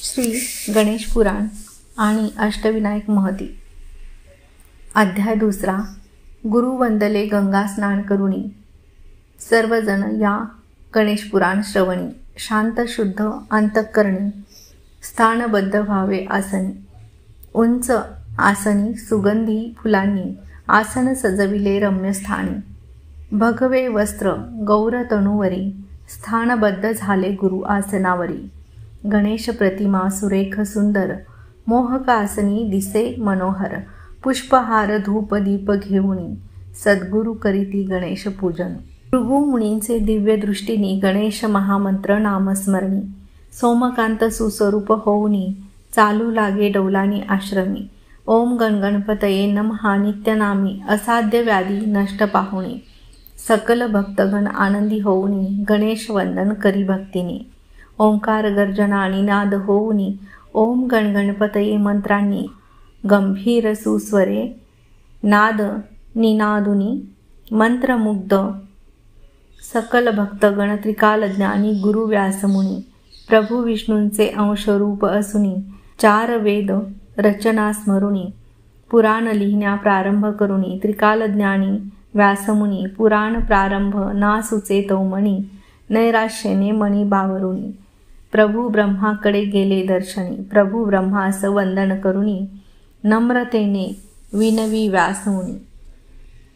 श्री गणेश पुराण आणि अष्टविनायक महती। अध्याय दुसरा। गुरु वंदले गंगा स्नान करुणी। सर्वजण या गणेश पुराण श्रवणी। शांत शुद्ध अंतःकरणी स्थानबद्ध व्हावे आसनी। उंच आसनी सुगंधी फुलांनी आसन सजविले रम्य स्थानी। भगवे वस्त्र गौर तनुवरी स्थानबद्ध झाले गुरु आसनावरी। गणेश प्रतिमा सुरेख सुंदर मोहक आसनी दिसे मनोहर। पुष्पहार धूप दीप घेऊनी सद्गुरु करीती गणेश पूजन। भृगु मुनींचे दिव्य दृष्टीनी गणेश महामंत्र नामस्मरणी। सोमकांत सुस्वरूप होऊनी चालू लागे डौलानी आश्रमी। ओम गणगणपतये नमः नित्यनामी असाध्य व्याधी नष्ट पाहुणी। सकल भक्तगण आनंदी होऊनी गणेश वंदन करी भक्तीने। ओंकार गर्जना निनाद होऊनी ओम गणगणपतये मंत्रांनी गंभीर सुस्वरे नाद निनादुनी मंत्रमुग्ध सकल भक्तगण त्रिकालज्ञानी गुरु व्यासमुनी। प्रभू विष्णूंचे अंशरूप असुनी चार वेद रचना स्मरुनी। पुराण लिहिण्या प्रारंभ करुनी त्रिकालज्ञानी व्यासमुनी। पुराण प्रारंभ ना सुचे तो मणी नैराश्यने मणी बावरुनी। प्रभू ब्रह्माकडे गेले दर्शनी प्रभू ब्रह्मास वंदन करुनी नम्रतेने विनवी व्यासमुनी।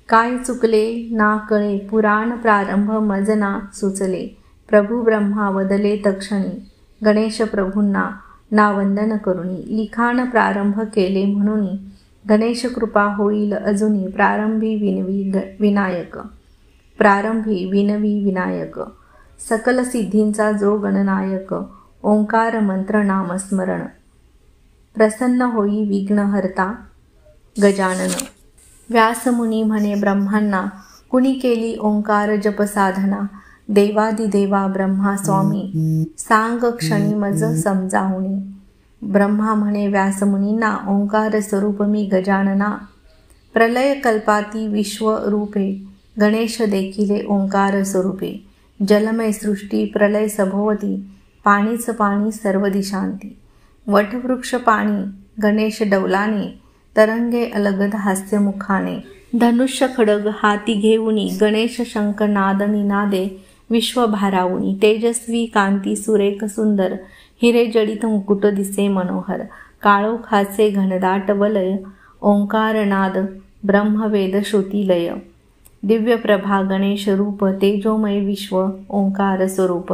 काय चुकले ना कळे पुराण प्रारंभ मजना सुचले। प्रभू ब्रह्मा वदले तक्षणी गणेश प्रभूंना ना वंदन करुनी। लिखाण प्रारंभ केले म्हणून गणेश कृपा होईल अजुनी। प्रारंभी विनवी विनायक सकल सिद्धींचा जो गणनायक। ओंकार मंत्र नामस्मरण प्रसन्न होई विघ्नहर्ता गजानन। व्यासमुनी म्हणे ब्रह्मांना कुणी केली ओंकार जप साधना। देवादिदेवा ब्रह्मा स्वामी सांग क्षणी मज समजावणी। ब्रह्मा म्हणे व्यासमुनींना ओंकार स्वरूप मी गजानना। प्रलय कल्पाती विश्वरूपे गणेश देखिले ओंकार स्वरूपे। जलमय सृष्टी प्रलय सभोवती पाणीच पाणी सर्व दिशांती। वटवृक्ष पाणी गणेश डौलाने तरंगे अलगद हास्य मुखाने। धनुष्य खडग हाती घेऊनी गणेश शंख नाद निनादे विश्व भारावुनी। तेजस्वी कांती सुरेख सुंदर हिरे जडित मुकुट दिसे मनोहर। काळोखाचे घनदाट वलय ओंकार नाद ब्रह्मवेद श्रुतिलय। दिव्य प्रभा गणेश रूप तेजोमय विश्व ओंकार स्वरूप।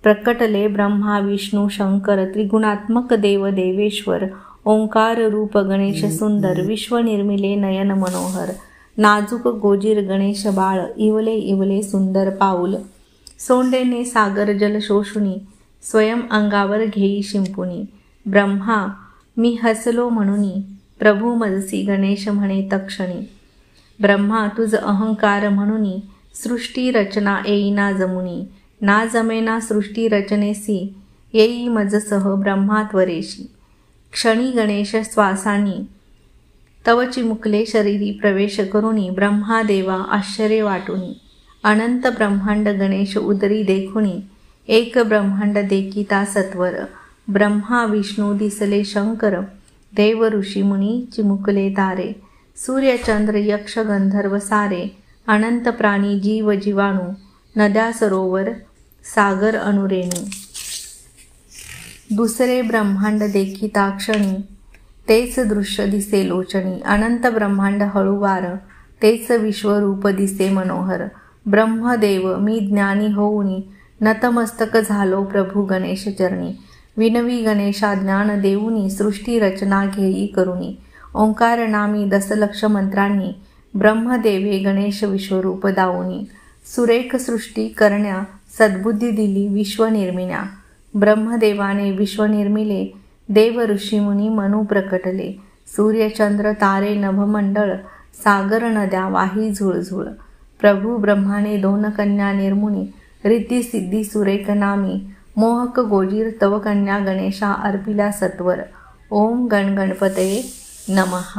प्रकटले ब्रह्मा विष्णू शंकर त्रिगुणात्मक देव देवेश्वर। ओंकार रूप गणेश सुंदर विश्व निर्मिले नयन मनोहर। नाजूक गोजीर गणेश बाळ इवले इवले सुंदर पाऊल। सोंडेने सागर जल शोषुनी स्वयं अंगावर घेई शिंपुनी। ब्रह्मा मी हसलो म्हणुनी प्रभू मजसी गणेश म्हणे तक्षणी। ब्रह्मा तुझ अहंकार म्हणुनी सृष्टी रचना येईना जमुनी। ना जमेना सृष्टी रचनेसी येई मजसह ब्रह्मा त्वरेशी। क्षणी गणेश श्वासानी तव चिमुकले शरीरी प्रवेश करुनी। ब्रह्मा देवा आश्चर्य वाटुनी अनंत ब्रह्मांड गणेश उदरी देखुनी। एक ब्रह्मांड देखिता सत्वर ब्रह्मा विष्णू दिसले शंकर। देव ऋषी मुनी चिमुकले तारे सूर्य चंद्र यक्ष गंधर्व सारे। अनंत प्राणी जीव जीवाणू नद्या सरोवर सागर अनुरेणू। दुसरे ब्रह्मांड देखिता क्षणी तेच दृश्य दिसे लोचनी। अनंत ब्रह्मांड हळूवार तेच विश्वरूप दिसे मनोहर। ब्रह्मदेव मी ज्ञानी होऊनी नतमस्तक झालो प्रभू गणेश चरणी। विनवी गणेशा ज्ञान देऊनी सृष्टी रचना घेई करुणी। ओंकार नामी दशलक्ष मंत्रांनी ब्रह्मदेवे गणेश विश्वरूप दावुनी। सुरेख सृष्टी करण्या सद्बुद्धी दिली विश्व निर्मिण्या। ब्रह्मदेवाने विश्व निर्मिले देव ऋषीमुनी मनु प्रकटले। सूर्यचंद्र तारे नभमंडळ सागर नद्या वाही झुळझुळ। प्रभू ब्रह्माने दोन कन्या निर्मुनी रिद्धी सिद्धी सुरेख नामी। मोहक गोजीर तव कन्या गणेशा अर्पिल्या सत्वर। ओम गणगणपतये नमः।